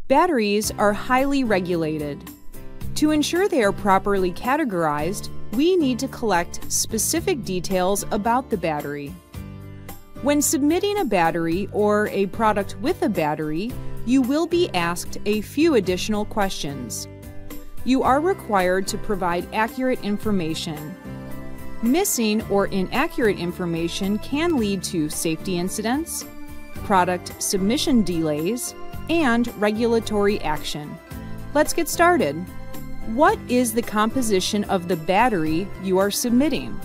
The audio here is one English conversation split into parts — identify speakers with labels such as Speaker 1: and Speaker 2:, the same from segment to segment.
Speaker 1: Batteries are highly regulated. To ensure they are properly categorized, we need to collect specific details about the battery. When submitting a battery or a product with a battery, you will be asked a few additional questions. You are required to provide accurate information. Missing or inaccurate information can lead to safety incidents, product submission delays, and regulatory action. Let's get started. What is the composition of the battery you are submitting?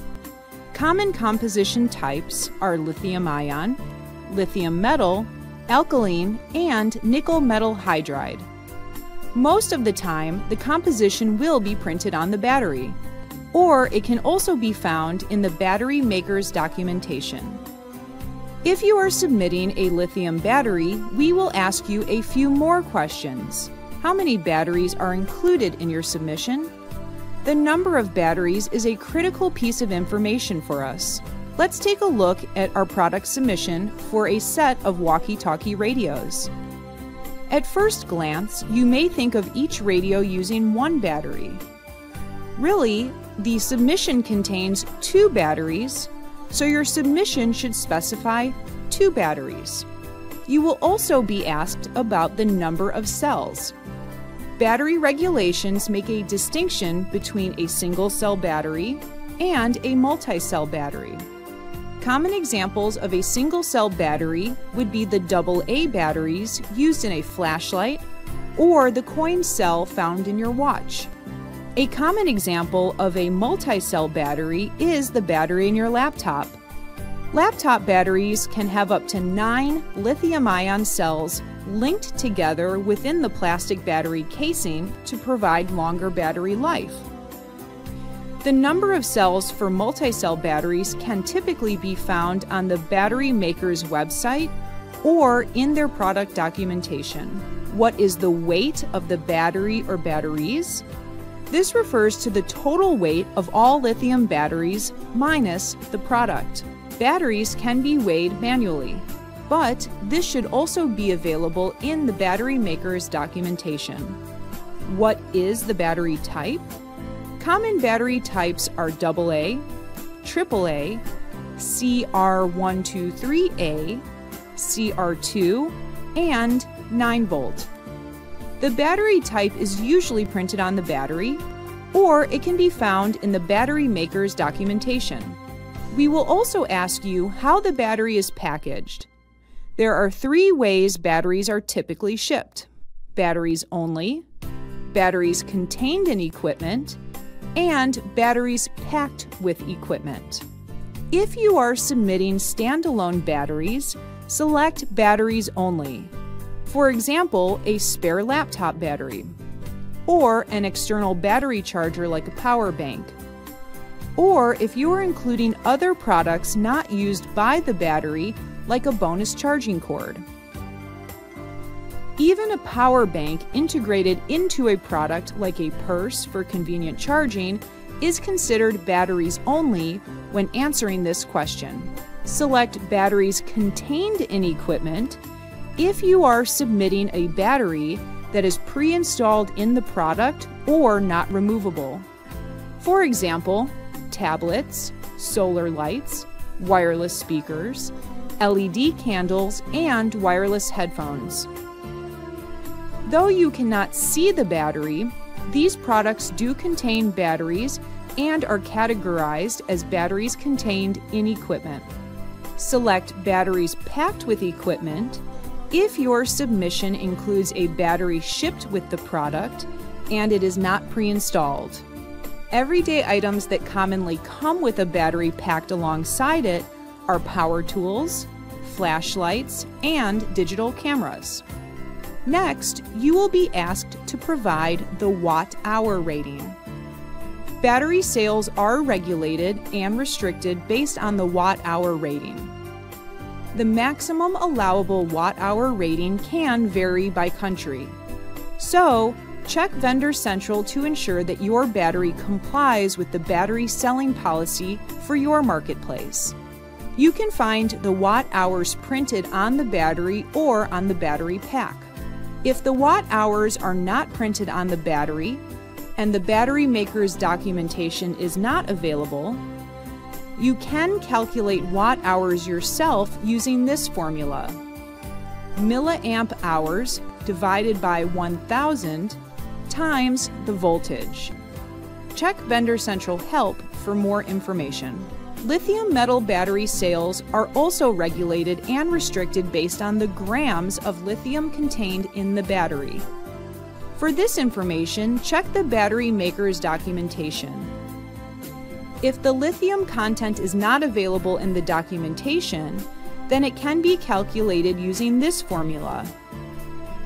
Speaker 1: Common composition types are lithium-ion, lithium metal, alkaline, and nickel metal hydride. Most of the time, the composition will be printed on the battery, or it can also be found in the battery maker's documentation. If you are submitting a lithium battery, we will ask you a few more questions. How many batteries are included in your submission? The number of batteries is a critical piece of information for us. Let's take a look at our product submission for a set of walkie-talkie radios. At first glance, you may think of each radio using one battery. Really, the submission contains 2 batteries, so your submission should specify 2 batteries. You will also be asked about the number of cells. Battery regulations make a distinction between a single-cell battery and a multi-cell battery. Common examples of a single-cell battery would be the AA batteries used in a flashlight or the coin cell found in your watch. A common example of a multi-cell battery is the battery in your laptop. Laptop batteries can have up to 9 lithium-ion cells linked together within the plastic battery casing to provide longer battery life. The number of cells for multi-cell batteries can typically be found on the battery maker's website or in their product documentation. What is the weight of the battery or batteries? This refers to the total weight of all lithium batteries minus the product. Batteries can be weighed manually, but this should also be available in the battery maker's documentation. What is the battery type? Common battery types are AA, AAA, CR123A, CR2, and 9V. The battery type is usually printed on the battery, or it can be found in the battery maker's documentation. We will also ask you how the battery is packaged. There are 3 ways batteries are typically shipped: batteries only, batteries contained in equipment, and batteries packed with equipment. If you are submitting standalone batteries, select batteries only. For example, a spare laptop battery, or an external battery charger like a power bank. Or if you are including other products not used by the battery, like a bonus charging cord. Even a power bank integrated into a product like a purse for convenient charging is considered batteries only when answering this question. Select batteries contained in equipment if you are submitting a battery that is pre-installed in the product or not removable. For example, tablets, solar lights, wireless speakers, LED candles, and wireless headphones. Though you cannot see the battery, these products do contain batteries and are categorized as batteries contained in equipment. Select batteries packed with equipment if your submission includes a battery shipped with the product and it is not pre-installed. Everyday items that commonly come with a battery packed alongside it are power tools, flashlights, and digital cameras. Next, you will be asked to provide the watt-hour rating. Battery sales are regulated and restricted based on the watt-hour rating. The maximum allowable watt-hour rating can vary by country. So, check Vendor Central to ensure that your battery complies with the battery selling policy for your marketplace. You can find the watt hours printed on the battery or on the battery pack. If the watt hours are not printed on the battery and the battery maker's documentation is not available, you can calculate watt hours yourself using this formula. Milliamp hours divided by 1000 times the voltage. Check Vendor Central Help for more information. Lithium metal battery sales are also regulated and restricted based on the grams of lithium contained in the battery. For this information, check the battery maker's documentation. If the lithium content is not available in the documentation, then it can be calculated using this formula.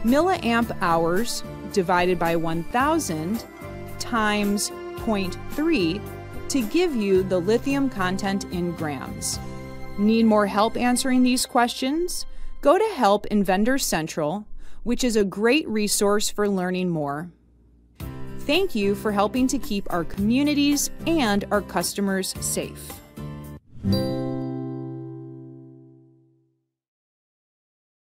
Speaker 1: Milliamp hours divided by 1000 times 0.3 to give you the lithium content in grams. Need more help answering these questions? Go to Help in Vendor Central, which is a great resource for learning more. Thank you for helping to keep our communities and our customers safe.